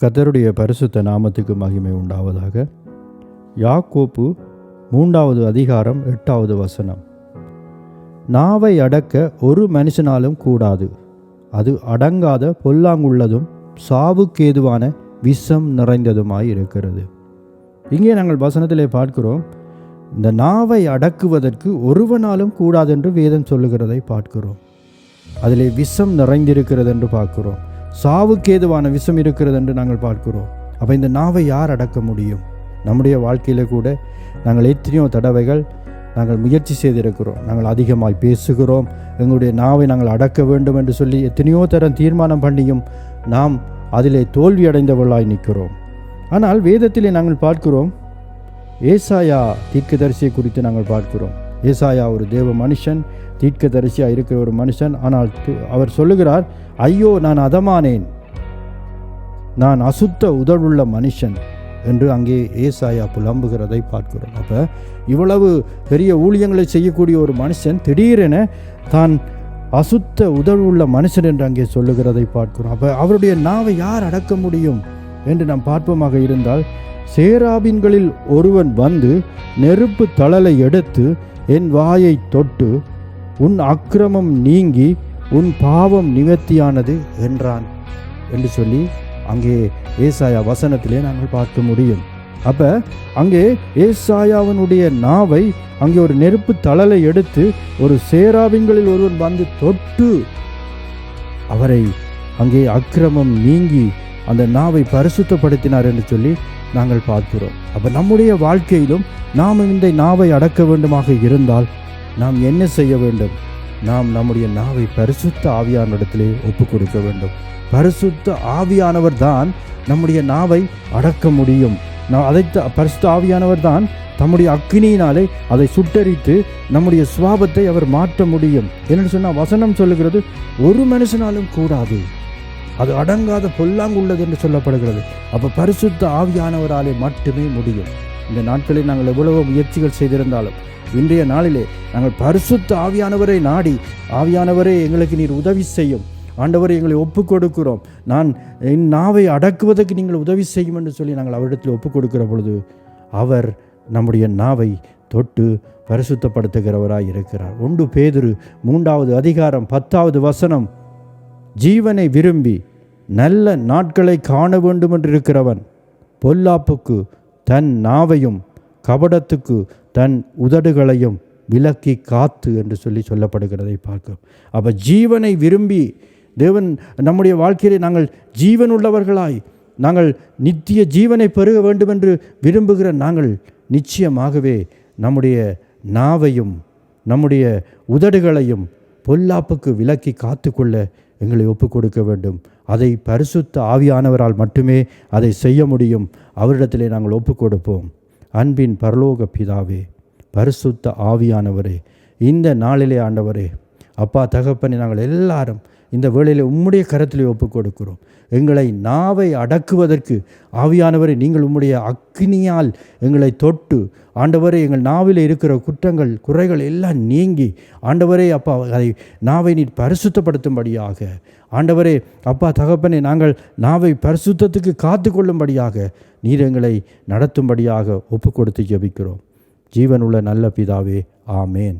கர்த்தருடைய பரிசுத்த நாமத்துக்கு மகிமை உண்டாவதாக. யாக்கோப்பு 3வது அதிகாரம் 8வது வசனம். நாவை அடக்க ஒரு மனுஷனாலும் கூடாது, அது அடங்காத பொல்லாங்குள்ளதும் சாவுக்கேதுவான விஷம் நிறைந்ததுமாய் இருக்கிறது. இங்கே நாங்கள் வசனத்திலே பார்க்கிறோம், இந்த நாவை அடக்குவதற்கு ஒருவனாலும் கூடாது என்று வேதம் சொல்லுகிறதை பார்க்கிறோம். அதிலே விஷம் நிறைந்திருக்கிறது என்று பார்க்கிறோம். சாவுக்கேதுவான விஷம் இருக்கிறது என்று நாங்கள் பார்க்கிறோம். அப்போ இந்த நாவை யார் அடக்க முடியும்? நம்முடைய வாழ்க்கையில் கூட நாங்கள் எத்தனையோ தடவைகள் நாங்கள் முயற்சி செய்திருக்கிறோம். நாங்கள் அதிகமாய் பேசுகிறோம். எங்களுடைய நாவை நாங்கள் அடக்க வேண்டும் என்று சொல்லி எத்தனையோ தரம் தீர்மானம் பண்ணியும் நாம் அதிலே தோல்வி அடைந்தவர்களாய் நிற்கிறோம். ஆனால் வேதத்திலே நாங்கள் பார்க்கிறோம், ஏசாயா தீர்க்கதரிசியை குறித்து நாங்கள் பார்க்கிறோம். ஏசாயா ஒரு தேவ மனுஷன், தீர்க்கதரிசியாக இருக்கிற ஒரு மனுஷன். ஆனால் அவர் சொல்லுகிறார், ஐயோ நான் அதமானேன், நான் அசுத்த உதடுள்ள மனுஷன் என்று அங்கே ஏசாயா புலம்புகிறதை பார்க்கிறோம். அப்போ இவ்வளவு பெரிய ஊழியங்களை செய்யக்கூடிய ஒரு மனுஷன் திடீரென தான் அசுத்த உதடுள்ள மனுஷன் என்று அங்கே சொல்லுகிறதை பார்க்கிறோம். அப்போ அவருடைய நாவை யார் அடக்க முடியும் என்று நாம் பார்ப்போமாக இருந்தால், சேராபின்களில் ஒருவன் வந்து நெருப்பு தழலை எடுத்து என் வாயை தொட்டு உன் அக்கிரமம் நீங்கி உன் பாவம் நிவர்த்தியானது என்றான் என்று சொல்லி அங்கே ஏசாயா வசனத்திலே நாங்கள் பார்க்க முடியும். அப்போ அங்கே ஏசாயாவினுடைய நாவை அங்கே ஒரு நெருப்பு தழலை எடுத்து ஒரு சேராபின்களில் ஒருவன் வந்து தொட்டு அவரை அங்கே அக்கிரமம் நீங்கி அந்த நாவை பரிசுத்தப்படுத்தினார் என்று சொல்லி நாங்கள் பார்க்கிறோம். அப்போ நம்முடைய வாழ்க்கையிலும் நாம் இந்த நாவை அடக்க வேண்டுமாக இருந்தால் நாம் என்ன செய்ய வேண்டும்? நாம் நம்முடைய நாவை பரிசுத்த ஆவியானவரிடத்திலே ஒப்பு கொடுக்க வேண்டும். பரிசுத்த ஆவியானவர் தான் நம்முடைய நாவை அடக்க முடியும். பரிசுத்த ஆவியானவர் தான் தம்முடைய அக்கினியினாலே அதை சுட்டரித்து நம்முடைய சுபாவத்தை அவர் மாற்ற முடியும். என்னென்னு சொன்னால் வசனம் சொல்லுகிறது, ஒரு மனுஷனாலும் கூடாது, அது அடங்காத பொல்லாங்குள்ளது என்று சொல்லப்படுகிறது. அப்போ பரிசுத்த ஆவியானவராலே மட்டுமே முடியும். இந்த நாட்களில் நாங்கள் எவ்வளவோ முயற்சிகள் செய்திருந்தாலும் இன்றைய நாளிலே நாங்கள் பரிசுத்த ஆவியானவரை நாடி, ஆவியானவரே எங்களுக்கு நீர் உதவி செய்யும், ஆண்டவரை எங்களை ஒப்பு கொடுக்கிறோம், நான் என் நாவை அடக்குவதற்கு நீங்கள் உதவி செய்யும் என்று சொல்லி நாங்கள் அவரிடத்தில் ஒப்பு கொடுக்கிற பொழுது அவர் நம்முடைய நாவை தொட்டு பரிசுத்தப்படுத்துகிறவராய் இருக்கிறார். 1 பேதுரு 3வது அதிகாரம் 10வது வசனம். ஜீவனை விரும்பி நல்ல நாட்களை காண வேண்டும் என்று இருக்கிறவன் பொல்லாப்புக்கு தன் நாவையும் கபடத்துக்கு தன் உதடுகளையும் விலக்கி காத்து என்று சொல்லி சொல்லப்படுகிறதை பார்க்கிறோம். அப்போ ஜீவனை விரும்பி தேவன் நம்முடைய வாழ்க்கையிலே நாங்கள் ஜீவன் உள்ளவர்களாய் நாங்கள் நித்திய ஜீவனை பெருக வேண்டும் என்று விரும்புகிற நாங்கள் நிச்சயமாகவே நம்முடைய நாவையும் நம்முடைய உதடுகளையும் பொல்லாப்புக்கு விலக்கி காத்து கொள்ள எங்களை ஒப்பு கொடுக்க வேண்டும். அதை பரிசுத்த ஆவியானவரால் மட்டுமே அதை செய்ய முடியும். அவரிடத்திலே நாங்கள் ஒப்பு கொடுப்போம். அன்பின் பரலோக பிதாவே, பரிசுத்த ஆவியானவரே, இந்த நாளிலே ஆண்டவரே, அப்பா தகப்பனை நாங்கள் எல்லாரும் இந்த வேளையிலே உம்முடைய கரத்திலே ஒப்பு கொடுக்கிறோம். எங்களை நாவை அடக்குவதற்கு ஆவியானவரை நீங்கள் உம்முடைய அக்னியால் எங்களை தொட்டு ஆண்டவரே, எங்கள் நாவில் இருக்கிற குற்றங்கள் குறைகள் எல்லாம் நீங்கி ஆண்டவரே அப்பா அதை நாவை நீர் பரிசுத்தப்படுத்தும்படியாக ஆண்டவரே அப்பா தகப்பனை நாங்கள் நாவை பரிசுத்தத்துக்கு காத்து கொள்ளும்படியாக நீர் எங்களை நடத்தும்படியாக ஒப்பு கொடுத்து ஜெபிக்கிறோம். ஜீவனுள்ள நல்ல பிதாவே, ஆமேன்.